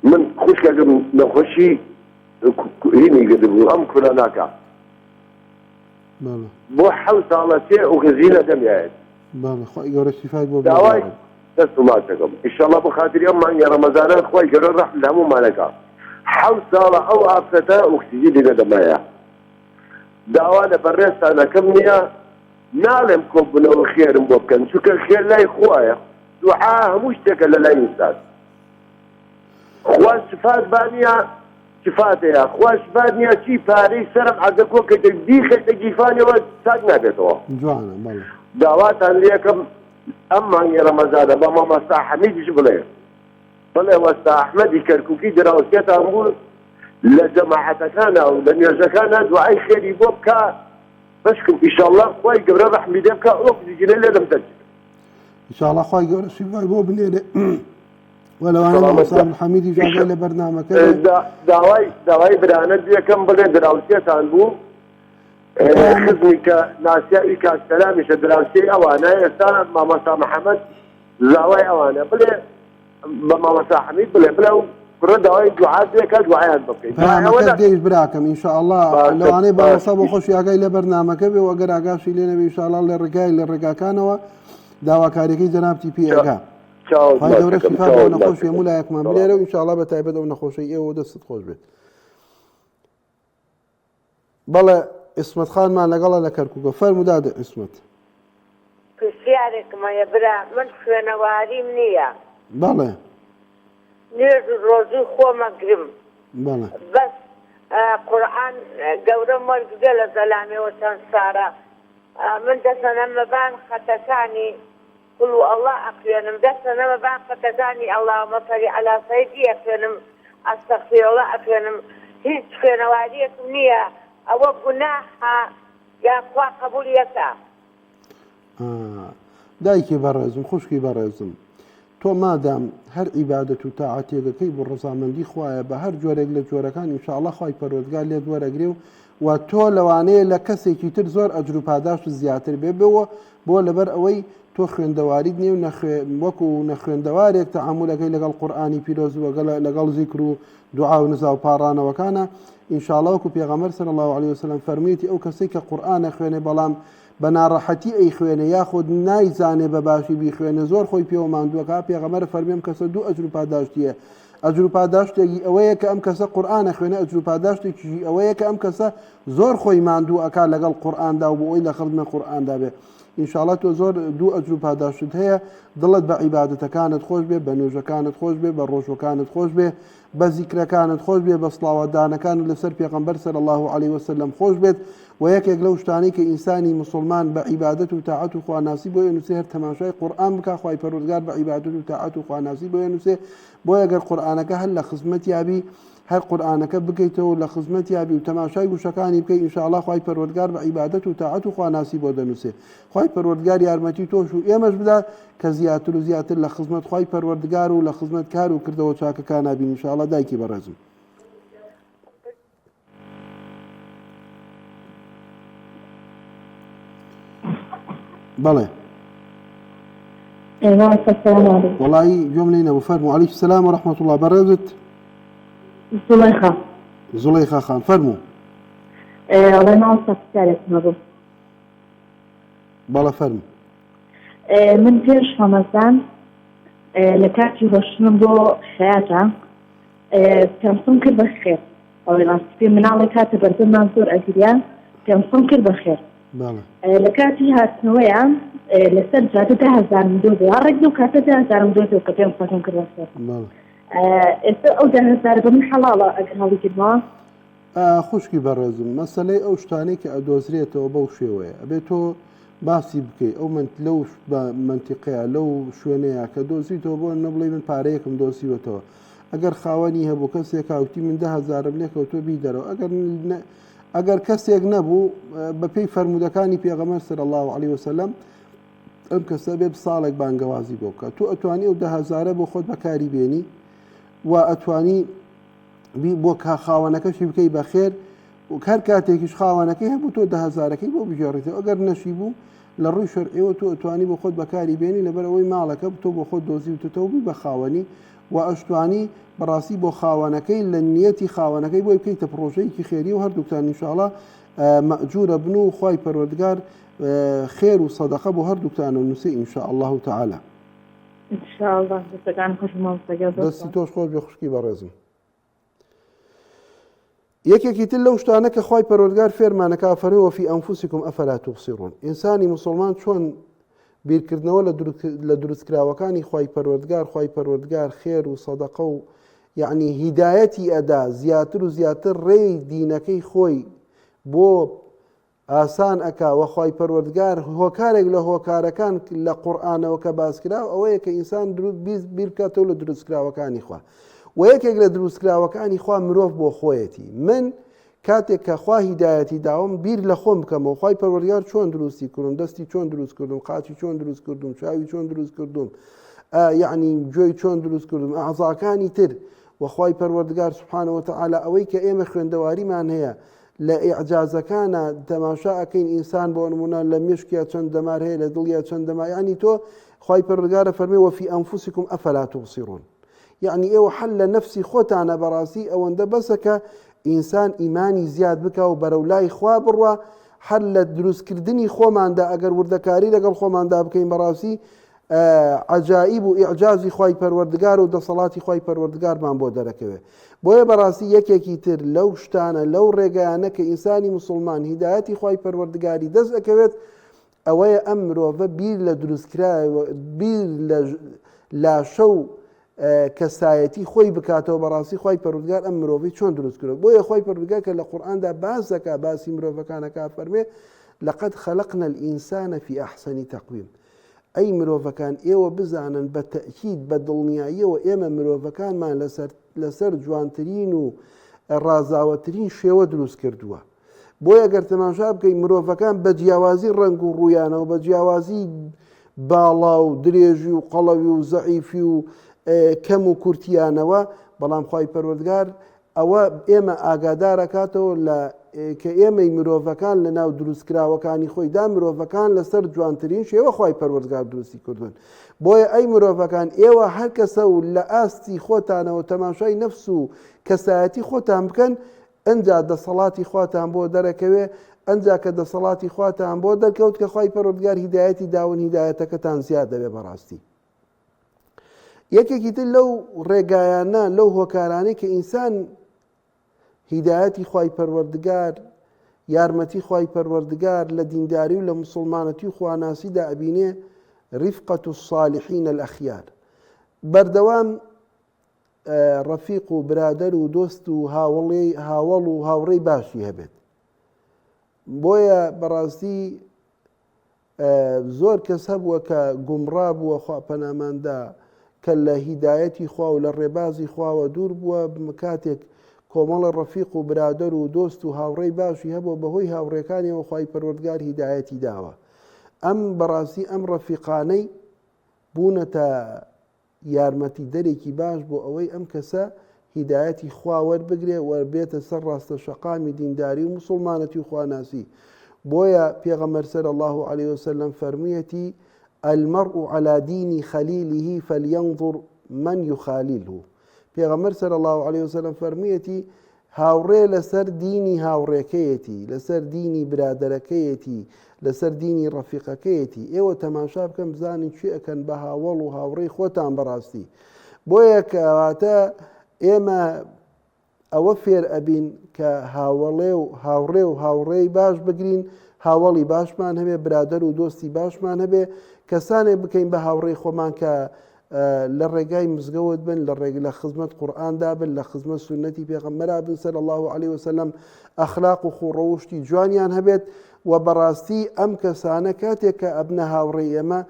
من خوشکەکەم نەخۆشی هینی گرتبوو ئەم کوڕە ناکا بۆ حەوت ساڵە سێ ئۆگەزینە دەمیایێت خۆی گەورە شیفای بۆ داوای دەست وڵاتەکەم ئینشاڵڵا بۆ خاتری ئەم مانگی ڕەمەزانە خۆی گەورە ڕەحم لە هەموومانەکە حەوت ساڵە ئەو ئافرەتە ئۆکسیجی لێ دەمایە داوا لە بەڕێستانەکەم نییە ناڵێم کۆبوونەوە خێرم بۆ بکەن چونکە خێر لای خوایە دوعا هەموو شتێکە لە لای ئینسان خوا شفات بانیە شفاتەیە خوا شفات نییە چی پارەی سەرم عەدەکۆ کە بیخێتە گیفانەوە چاک نابێتەوە داواتان لێ یەکەم ئەم مانگی ڕەمەزانە بە مامۆستا حەمیدیش بڵێ وەستا ئەحمەدی کەرکووکی دراوسێتان بوو لە جەماعەتەکانە و لە نوێژەکانە دوعای خێری بۆ بکە بەشکم ئینشاڵڵا خۆی گەورە ڕەحمی لێ بکە ئۆکسیجینە لێ دەمدەچێت ئینشاڵڵا خۆی گەورە شیفای بۆ بنێرێ وەلەوانە مامۆستا حەمیدی جاگای لە بەرنامەکە داوای برانەت یەکەم بڵێ دراوسێتان بوو خزمی کە ناسیاوی کاکسەلامیشە دراوسێی ئەوانە ئێستا مامۆستا محەممەد زاوای ئەوانە بڵێ بە مامۆستا حەمید بڵێ بڵێ و کوڕە داوای دوعات دێکە دوعایان بکەیت گەیشت براکەم ئینشاءڵڵا لەوانەی بامۆستا بۆ خۆشی ئاگای لە بەرنامەکە بێ و ئەگەر ئاگاشی لێ نەبێ ئینشاءڵڵا لە ڕێگای لە ڕێگاکانەوە داواکاریەکەی جەنابتی پێگا خی گەورە شیفا بۆ نەخۆش هەموو لایەکمان بلێرە و ئینشاءڵڵا بە تایبەت ئەو نەخۆشەی ئێوە دەستت خۆش بێت. بەڵێ ئیسمەت خانمان لەگەڵە لە کەرکووکە فەرموو دادە ئیسمەت. پرسیارێکمەیە برا من خوێنەواریم نییە بەڵێ نوێژ و ڕۆژوو خۆمەگرم بەڵێ بەس قورئان گەورەم وەرگگە لە زەلامێەوە چەند سارە من دەسە نەمەبان خەتەکانی قل الله ئەخوێنم دەسە نەمەبان خەتەکانی ئەڵڵاهومە صەلی عەلا سەیدی ئەخوێنم ئەستەغفیرڵڵاه ئەخوێنم هیچ خوێنەواریەکم نییە ئەوە گوناحە یاخوا قبولیەکە. دایکی بەڕێزم خوشکی بەڕێزم تۆ مادام هەر عیبادەت و تاعاتێگەکەی بۆ ڕەزامەندی خوایە بە هەر جۆرێک لە جۆرەکان ئینشاءڵڵا خوای پەروەردگار لێت وەرەگرێ و تۆ لەوانەیە لە کەسێکی تر زۆر ئەجر و پاداش و زیاتر بێبەوە بۆ لەبەر ئەوەی تۆ خوێندەواریت نیێ و وەکو نەخوێندەوارێک تەعامولەکەی لەگەڵ قورئانی پیرۆز لەگەڵ زیکر و دوعا و نزا و پاڕانەوەکانە ئینشاءڵڵا وەکو پێغەمبەر صلی الله علیه وسلم فەرموویەتی ئەو کەسەی کە قورئانە خوێنێ بەڵام بە ناڕەحەتی ئەی خوێنێ یاخود نایزانێ بە باشی بیخوێنێ زۆر خۆی پێوە ماندووەکە پێغەمبەر فەرمووی کەسە دوو ئەجر و پاداشتیە ئەجر و پاداشتێکی ئەوەیە کە ئەم کەسە قورئانە خوێنێ ئەجر و پاداشتێکی ئەوەیە کە ئەم کەسە زۆر خۆی ماندوو ئەکا لەگەڵ قورئاندا و بۆ ئەوی لە خزمە قورئاندا بێ ئینشاءڵڵا تۆ زۆر دوو ئەجر و پاداشت هەیە دڵت بە عیبادەتەکانت خۆش بێ بە نوێژەکانت خۆش بێ بە ڕۆژوەکانت خۆش بێ بە زیکرەکانت خۆش بێ بە سڵاوەتدانەکانت لەسەر پێغەمبەر صلی الله علیه وسلم خۆش بێت و یەکێک لەو شتانەی کە ئینسانی مسلمان بە عیبادەت و تاعەت و خواناسی بۆ نووسێ هەر تەماشای قورئان بکە خوای پەروەردگار بە عیبادەت و تاعەت و خواناسی بۆ نووسێ بۆ ئەگەر قورئانەکە هەر لە خزمەت یابی هەر قورئانەکە بکەیتەوە لە خزمەت یابی و تەماشای وشەکانی بکەی ئینشاءڵڵا خوای پەروەردگار بە عیبادەت و تاعەت و خواناسی بۆ دەنووسێ خوای پەروەردگار یارمەتی تۆش و ئێمەش بدا کە زیاتر و زیاتر لە خزمەت خوای پەروەردگار و لە خزمەت کار و کردەوە چاکەکان نابین ئینشاءڵڵا دایکی بەڕێزم. بەڵێ السلام عليكم. وڵی گوێم لێ نەبوو فەرموو. عەلەیکم سەلام وەرەحمەتوڵڵا. بەڕێزت زليخة. زولەیخا خان فەرموو. الله ينعم سالك مبروك. بەڵێ فەرموو. من پێش ڕەمەزان لە کاتی ڕۆشتنم بۆ خەیاتە پێم کرد بە خێر. ئەوەی ڕاستی پێ مناڵی کاتە بەردەمان زۆر ئەگریا پێم کرد بە خێر. لە کاتی هاتنەوەیان لەسەر جادە 10,000 دۆ ڕێک و کاتە 10,000 دۆ کە پێم خۆتم کرد بە خێر. ئێستا ئەو 10,000 بە من حەڵاڵە ئەگەر هەڵی کردمەوە. خوشکی بەڕێزم مەسەلەی ئەو شتانەی کە ئەدۆزرێتەوە بەو شێوەیە ئەبێت تۆ باسی بکەیت ئەو لەو منتیقەیە لەو شوێنەیە کە دۆزیتەوە بۆ نەبڵێ من پارەیەکم دۆزیوەتەوە ئەگەر خاوەنی هەبوو کەسێک هاوتی من 10,000 لێکەوتۆ بی دەرەوە ئەگەر کەسێک نەبوو بەپێی فەرمودەکانی پێغەمبەر صلی الله علیه وسلم ئەم کەسە بێ ساڵێک بانگەوازی بۆ بکە تۆ ئەتوانی ئەو 10,000 بۆ خۆت بەکاری بێنی و ئەتوانی بۆ خاوەنەکەشی بکەی بەخێر و هەر کاتێکیش خاوەنەکەی هەبوو تۆ 10,000ەکەی بۆ بژێڕیتەوە ئەگەر نەشی بوو لە ڕووی شەرعیەوە تۆ ئەتوانی بۆ خۆت بەکاری بێنی لەبەر ئەوەی ماڵەکە تۆ بۆ خۆت دۆزیوتەوە بی بە خاوەنی و ئەشتوانی بەڕاستی بۆ خاوەنەکەی لە نیەتی خاوەنەکەی بۆی بکەیتە پرۆژەیەکی خێری و هەردووکتان ئینشاءڵڵا مەئجورە بن و خوای پەروەردگار خێر و سەدەقە بۆ هەردووکتانە نووسێ ئینشاءالله تعالى. ئینشاءالله دەستەکان خۆشمان دەستی تۆش خۆش بێ خوشکی بەڕێزم. یەکێکی تر لەو شتانە کە خوای پەروەردگار فێرمانەکە فەرمووی وەفی ئەنفوسیکم ئەفەلا توبصیرون. ئینسانی مسلمان چۆن بیرکردنەوە لە دروستکراوەکانی خوای پەروەردگار خێر و سەدەقە و یعنی هیدایەتی ئەدا زیاتر و زیاتر ڕێی دینەکەی خۆی بۆ ئاسان ئەکا وە خوای پەروەردگار هۆکارێک لە هۆکارەکان لە قورئانەوە کە باسکراوە ئەوەیە کە ئینسان بیر بکاتەوە لە دروستکراوەکانی خوا و یەکێک لە دروستکراوەکانی خوا مرۆڤ بۆ خۆیەتی. من کاتێک کە خوا هیدایەتی داوم بیر لە خۆم بکەمەوە خوای پەروەردگار چۆن دروستی کردم دەستی چۆن دروست کردم قاچی چۆن دروست کردم چاوی چۆن دروست کردم یعنی گوێی چۆن دروست کردم ئەعزاکانی تر و خوای پەروەردگار سبحانه وتعالى ئەوەی کە ئێمە خوێندەواریمان هەیە لە ئیعجازەکانە تەماشا ئەکەین ئینسان بۆ نمونە لە مشکیا چەند دەمار هەیە لە دڵیا چەند دەمار یعنی تۆ خوای پەروەردگارە فەرمێ وەفی ئەنفوسیکم ئەفەلا توبصیرون. یعنی ئێوە حەل لە نەفسی خۆتانە بەڕاستی ئەوەندە بەسە کە ئینسان ئیمانی زیاد بکە و بەرەولای خوا بڕوە هەر لە دروستکردنی خۆماندا ئەگەر وردەکاری لەگەڵ خۆماندا بکەین بەڕاستی عجائب و ئیعجازی خوای پەروەردگار و دەسەڵاتی خوای پەروەردگارمان بۆ دەرەکەوێت. بۆیە بەڕاستی یەکێکی تر لەو شتانە لەو ڕێگەیانە کە ئینسانی مسلمان هیدایەتی خوای پەروەردگاری دەست ئەکەوێت ئەوەیە ئەم مرۆڤە بیر لە دروستکراوە بیر لە لاشە و کەسایەتی خۆی بکاتەوە بەڕاستی خوای پەروەردگار ئەم مرۆڤی چۆن دروست کردەوە. بۆیە خوای پەروەردگار کە لە قورئاندا باس دەکا باسی مرۆڤەکانەکە فەرمێ لەقەد خەلەقنا الئینسانە فی ئەحسەنی تەقویم. ئەی مرۆڤەکان ئێوە بزانن بە تەئکید بە دڵنیاییەوە ئێمە مرۆڤەکانمان لەسەر جوانترین و ڕازاوەترین شێوە دروست کردووە. بۆیە ئەگەر تەماشا بکەین مرۆڤەکان بە جیاوازی ڕەنگ و ڕوویانەوە بە جیاوازی باڵا و درێژی و قەڵەوی و زەعیفی و کەم و کورتیانەوە بەڵام خوای پەروەردگار ئەوە ئێمە ئاگادارەکاتەوە لە کە ئێمەی مرۆڤەکان لە ناو دروستکراوەکانی خۆیدا مرۆڤەکان لەسەر جوانترین شێوە خوای پەروەردگار دروستی کردوون. بۆیە ئەی مرۆڤەکان ئێوە هەر کەسە و لە ئاستی خۆتانەوە تەماشای نەفس و کەسایەتی خۆتان بکەن ئەنجا دەسەڵاتی خواتان بۆ دەرەکەوێ ئەنجا کە دەسەڵاتی خواتان بۆ دەرکەوت کە خوای پەروەردگار هیدایەتی داون هیدایەتەکەتان زیاد دەبێ بەڕاستی. یەکێکی تر لەو ڕێگایانە لەو هۆکارانەی کە ئینسان هیدایەتی خوای پەروەردگار یارمەتی خوای پەروەردگار لە دینداری و لە مسلمانەتی و خواناسیدا ئەبینێ ڕیفقەت الصالحین الأخیار بەردەوام ڕەفیق و برادەر و دۆست و هاوڵ و هاوڕێی باشی هەبێت. بۆیە بەڕاستی زۆر کەس هەبووە کە گومڕا بووە خوا پەناماندا کە لە هیدایەتی خوا و لە ڕێبازی خواوە دوور بووە کاتێک کۆمەڵە ڕەفیق و برادەر و دۆست و هاوڕێی باشی هەبووە بەهۆی هاوڕێکانیەوە خوای پەروەردگار هیدایەتی داوە. ئەم بەڕاستی ئەم ڕەفیقانەی بوونەتە یارمەتی دەرێکی باش بۆ ئەوەی ئەم کەسە هیدایەتی خوا وەربگرێ وەربێتە سەر ڕاستە شەقامی دینداری و مسلمانەتی و خواناسی. بويا بيغمر صلى الله عليه وسلم فرميتي المرء على دين خليله فلينظر من يخالله. بيغمر صلى الله عليه وسلم فرميتي هاوري لسر ديني هاوريكيتي، لسر ديني برادركيتي، لسر ديني رفيقكيتي. ايوه تماشا بكم بزاني شيء كان بهاول وهاوري خوتان براستي. بويا كواتا ايما اوفير ابين كهاولي وهاوري وهاوري باش بقرين، هاولي باش مان هبه، برادر ودوستي باش مان هبه، كساني بكين بهاوري خومان ك للرجاي مزجود بن للرجال لخدمة قرآن دابن لخدمة سنتي بيغمرها بن صلى الله عليه وسلم أخلاق وخروشتي جوانيان هبت وبراستي أم كسانة كاتك أبنها وريما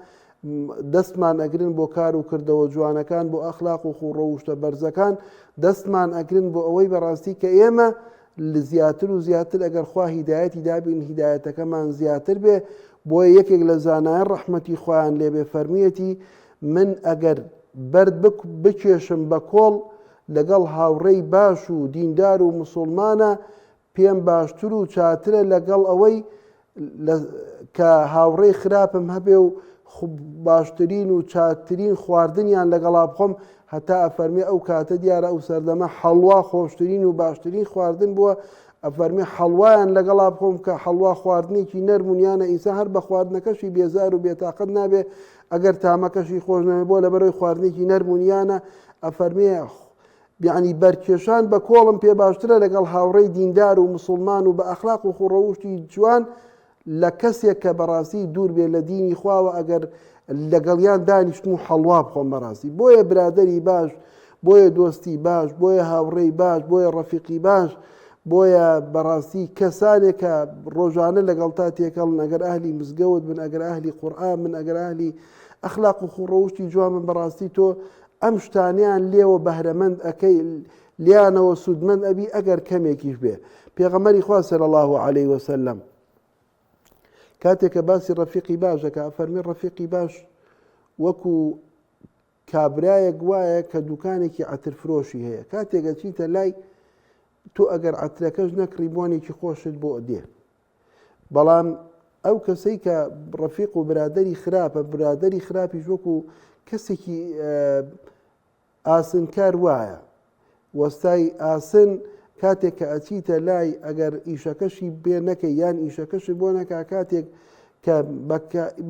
دستمان أجرين بو كارو كردو جوانا كان بو أخلاق وخروشت برزكان دستمان أجرين بو أوي براستي كإيما لزياتر وزياتر أجر خوا هدايتي دابن هدايتك كمان زياتر به بو يكيك لزانا رحمتي خوان لي بفرميتي من ئەگەر بەرد بکێشم بە کۆڵ لەگەڵ هاوڕێی باش و دیندار و مسڵمانە پێم باشتر و چاترە لەگەڵ ئەوەی کە هاوڕێی خراپم هەبێ و باشترین و چاترین خواردنیان لەگەڵا بخۆم. هەتا ئەفەرمێ ئەو کاتە دیارە ئەو سەردەمە حەڵوا خۆشترین و باشترین خواردن بووە. ئەفەرمێ حەڵوایان لەگەڵا بخۆم کە حەڵوا خواردنێکی نەرمونیانە ئینسان هەر بە خواردنەکەشی بێزار و بێتاقەت نابێ ئەگەر تامەکەشی خۆش نەبێ بۆ لەبەرەوەی خواردنێکی نەرمونیانە. ئەفەرمێ یعنی بەرکێشان بە کۆڵم پێ باشترە لەگەڵ هاوڕێی دیندار و مسڵمان و بە ئەخلاق و خوڕەوشتی جوان لە کەسێک کە بەڕاستی دوور بێ لە دینی خواوە ئەگەر لەگەڵیان دانیشتن و حەڵوا بخۆم بەڕاستی. بۆیە برادەری باش، بۆیە دۆستی باش، بۆیە هاوڕێی باش، بۆیە ڕەفیقی باش، بۆیە بەڕاستی کەسانێک کە ڕۆژانە لەگەڵ تا تێکەڵن ئەگەر ئەهلی مزگەوت بن، ئەگەر ئەهلی قورئان بن، ئەگەر ئەهلی ئەخلاق و خوڕەوشتی جوان بن، بەڕاستی تۆ ئەم شتانیان لێوە بەهرەمەند ئەەکەی لیانەوە سوودمەند ئەبی ئەگەر کەمێکیش بێ. پێغەمبەری خوا صلی الله عليه وسلم کاتێک کە باسی ڕەفیقی باش دەکا ئەفەرمێ ڕەفیقی باش وەکو کابرایەک وایە کە دوکانێکی عەترفرۆشی هەیە، کاتێکە چیتە لای تۆ ئەگەر عەترەکەش نەکڕی بۆنێکی خۆشت بۆ ئەدێ. بەڵام ئەو کەسەی کە ڕەفیق و برادەری خراپە، برادەری خراپیش وەکو کەسێکی ئاسنکار وایە، وەستای ئاسن کاتێک کە ئەچیتە لای ئەگەر ئیشەکەشی بێ نەکەی یان ئیشەکەشی بۆ نەکا، کاتێک کە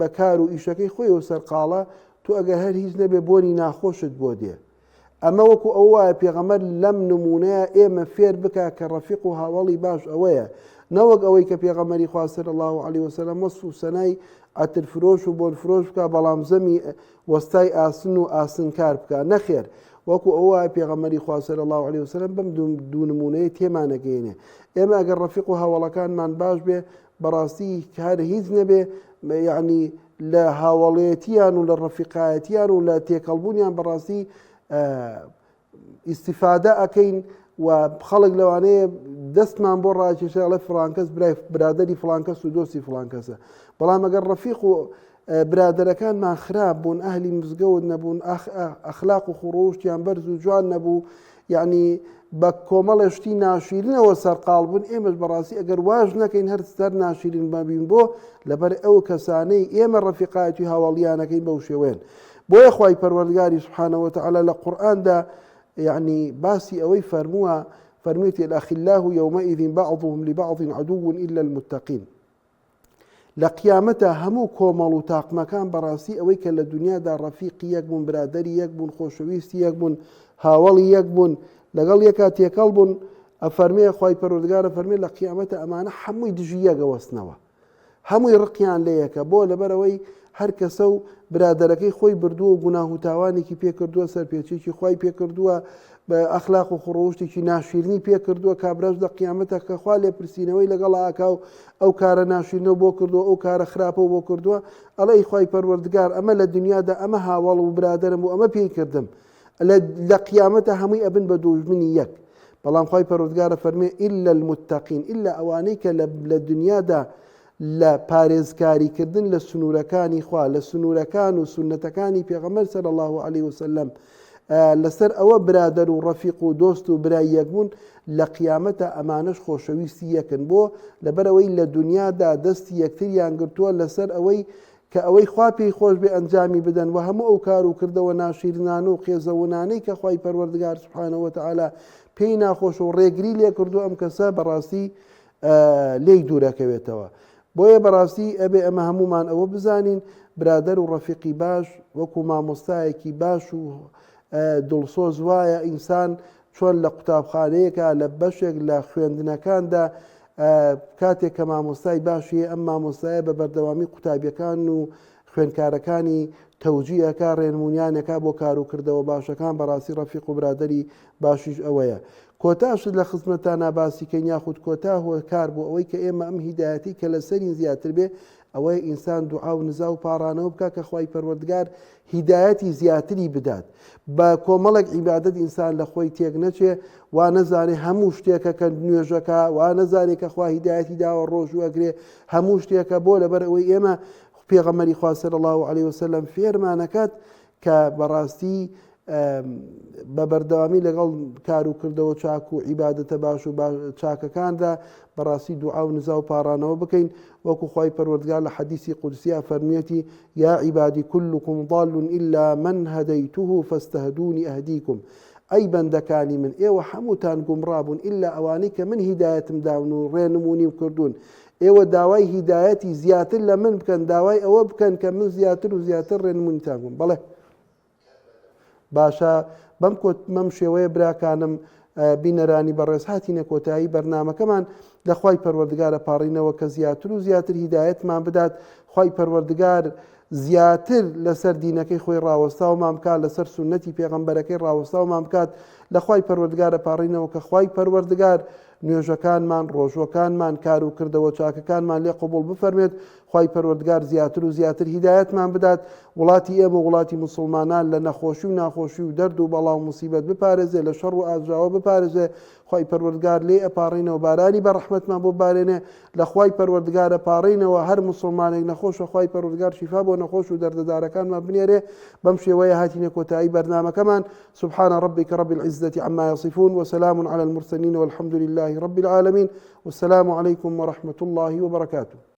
بەکار و ئیشەکەی خۆی و سەرقاڵە تۆ ئەگەر هەر هیچ نەبێ بۆنی ناخۆشت بۆ دێ. ئەمە وەکو ئەو وایە پێغەمبەر لەم نمونەیە ئێمە فێر بکە کە ڕەفیق و هاوڵی باش ئەوەیە، نەوەک ئەوەی کە پێغەمبەری خوا صلی الله عليه وسلم وەسف و سەنای عەترفرۆش و بۆنفرۆش بکە بەڵام زەمی وەستای ئاسن و ئاسنکار بکە، نەخێر. وەکو ئەو وایە پێغەمبەری خوا صلی الله عليه وسلم بەم دوو نمونەیە تێمانەگەیەنێ. ئێمە ئەگەر ڕەفیق و هاوڵەکانمان باش بێ بەڕاستی هەر هیچ نەبێ، یعنی لە هاوڵێتیان و لە ڕەفیقایەتیان و لە تێکەڵبوونیان بەڕاستی ئیستیفادە ئەەکەین و خەڵک لەوانەیە دەستمان بۆ ڕاکێشە ئەڵێ فڵانکەس برادەری فڵانکەس و دۆستی فڵانکەسە. بەڵام ئەگەر ڕەفیق و برادەرەکانمان خراپ بوون، ئەهلی مزگەوت نەبوون، ئەخلاق و خوڕەوشتیان بەرز و جوان نەبوو، یعنی بە کۆمەڵێشتی ناشیرینەوە سەرقاڵ بوون، ئێمەش بەڕاستی ئەگەر واژ نەکەین هەر سەر ناشیرین ببین بۆ لەبەر ئەو کەسانەی ئێمە ڕەفیقایەتی هاوڵیانەکەین بەو شێوەیەن. بۆیە خوای پەروەردگاری سبحانه وتعالى لە قورئاندا يعني باسی ئەوەی فەرمووە، فەرموویەتی الأخلاء يومئذ بعضهم لبعض عدو إلا المتقين. لە قیامەتە هەموو کۆمەڵ و تاقمەکان بەڕاستی ئەوەی کە لە دنیادا ڕەفیقی یەک بوون، برادەری یەک بوون، خۆشەویستی یەک بوون، هاوڵی یەک بوون، لەگەڵ یەکا تێکەڵ بوون، ئەفەرمێ خوای پەروەردگارە فەرمێ لە قیامەتە ئەمانە هەمووی دژی یەکەوەستنەوە، هەمووی ڕقیان لە یەکە، بۆ لەبەرەوەی هەر کەسە و برادەرەکەی خۆی بردووە و گوناه و تاوانێکی پێکردووە، سەرپێچێکی خوای پێکردووە، بە ئەخلاق و خوڕەوشتێکی ناشیرنی پێکردووە، کابراش لە قیامەتە کە خوا لێپرسینەوەی لەگەڵ ئاکا و ئەو کارە ناشیرنەوە بۆ کردووە، ئەو کارە خراپە بۆ کردووە، ئەڵێ خوای پەروەردگار ئەمە لە دنیادا ئەمە هاوڵ و برادەرم و ئەمە پێی کردم، لە قیامەتە هەمووی ئەبن بە دوژمنی یەک. بەڵام خوای پەروەردگارە فەرمێ إلا المتقين، إلا ئەوانەی کە لە دنیادا لە پارێزکاریکردن لە سنوورەکانی خوا، لە سنوورەکان و سنەتەکانی پێغەمبەر صلی الله عليه وسلم لەسەر ئەوە برادەر و ڕەفیق و دۆست و برای یەکبوون لە قیامەتە ئەمانش خۆشەویستی یەکن بۆ لەبەرەوەی لە دنیادا دەستی یەکتریان گرتووە لەسەر ئەوەی کە ئەوەی خوا پێی خۆش بێ ئەنجامی بدەن و هەموو ئەو کار و کردەوە ناشیرنان و قێزەونانەی کە خوای پەروەردگار سوبحانەهو وتەعالا پێی ناخۆش و ڕێگری لێ کردو ئەم کەسە بەڕاستی لێی دوورەکەوێتەوە. بۆیە بەڕاستی ئەبێ ئەمە هەمومان ئەوە بزانین برادەر و ڕەفیقی باش وەکو مامۆستایەکی باش و دڵسۆز وایە ئینسان چۆن لە قوتابخانەیەکە لە بەشێک لە خوێندنەکاندا کاتێک کە مامۆستای باشیە ئەم مامۆستایە بە بەردەوامی قوتابیەکان و خوێندکارەکانی تەوجیهەکە ڕێنمونیانەکە بۆ کار و کردەوە باشەکان بەڕاستی ڕەفیق و برادەری باشیش ئەوەیە. کۆتاشت لە خزمەتانە باسیکەین یاخود کۆتا هۆکار بۆ ئەوەی کە ئێمە ئەم هیدایەتی کە لەسەرین زیاتر بێ ئەوەی ئینسان دوعا و نزا و پاڕانەوە بکە کە خوای پەروەردگار هیدایەتی زیاتری بدات بە کۆمەڵێک عیبادەت ئینسان لە خۆی تێک نەچێ وا نەزانێ هەموو شتێکە کە نوێژەکە وا نەزانێت کە خوا هیدایەتی داوە ڕۆژ و ئەگرێ هەموو شتێکە بۆ لەبەر ئەوەی ئێمە پێغەمبەری خوا صلی الله علیه وسلم فێرمانەکات کە بەڕاستی بە بەردەوامی لەگەڵ کار و کردەوە چاک و عیبادەتە باش و چاکەکاندا بەڕاستی دوعا و نزا و پاڕانەوە بکەین وەکو خوای پەروەردگار لە حەدیثی قودسیە فەرمیێتی یا عیبادی كلكم ضال إلا من هديته فاستهدوني أهديكم ئەی بەندەکانی من ئێوە هەمووتان گومڕابوون ئللا ئەوانەی کە من هیدایەتم داون و ڕێنمونی و کردوون ئێوە داوای هیدایەتی زیاتر لە من بکەن داوای ئەوە بکەن کە من زیاتر و زیاتر ڕێنمونیتان بووم. بەڵێ باشە بەم شێوەیە براکانم بینەرانی بەڕێز هاتینە کۆتایی بەرنامەکەمان لە خوای پەروەردگارە پاڕینەوە کە زیاتر و زیاتر هیدایەتمان بدات خوای پەروەردگار زیاتر لەسەر دینەکەی خۆی ڕاوەستاومان بکات لەسەر سونەتی پێغەمبەرەکەی ڕاوەستاومان بکات لە خوای پەروەردگارە پاڕینەوە کە خوای پەروەردگار نوێژەکانمان ڕۆژوەکانمان کار و کردەوە چاکەکانمان لێ قبول بفەرمێت خوای پەروەردگار زیاتر و زیاتر هیدایەتمان بدات وڵاتی ئێمە وڵاتی موسڵمانان لە نەخۆشی و ناخۆشی و دەرد و بەڵاو موسیبەت بپارێزێ لە شەڕ و ئاژاوە بپارێزێ خوای پەروەردگار لێ ئەپاڕینەوە بارانی بە ڕەحمەتمان بۆ بارێنێ لە خوای پەروەردگارە پاڕینەوە هەر موسڵمانێک نەخۆشە خوای پەروەردگار شیفا بۆ نەخۆش و دەردەدارەکانمان بنێرێ بەم شێوەیە هاتینە کۆتایی بەرنامەکەمان سبحان ربك رب العزة عما يصفون وسلام على المرسلين والحمد لله رب العالمين والسلام عليكم ورحمة الله وبركاته.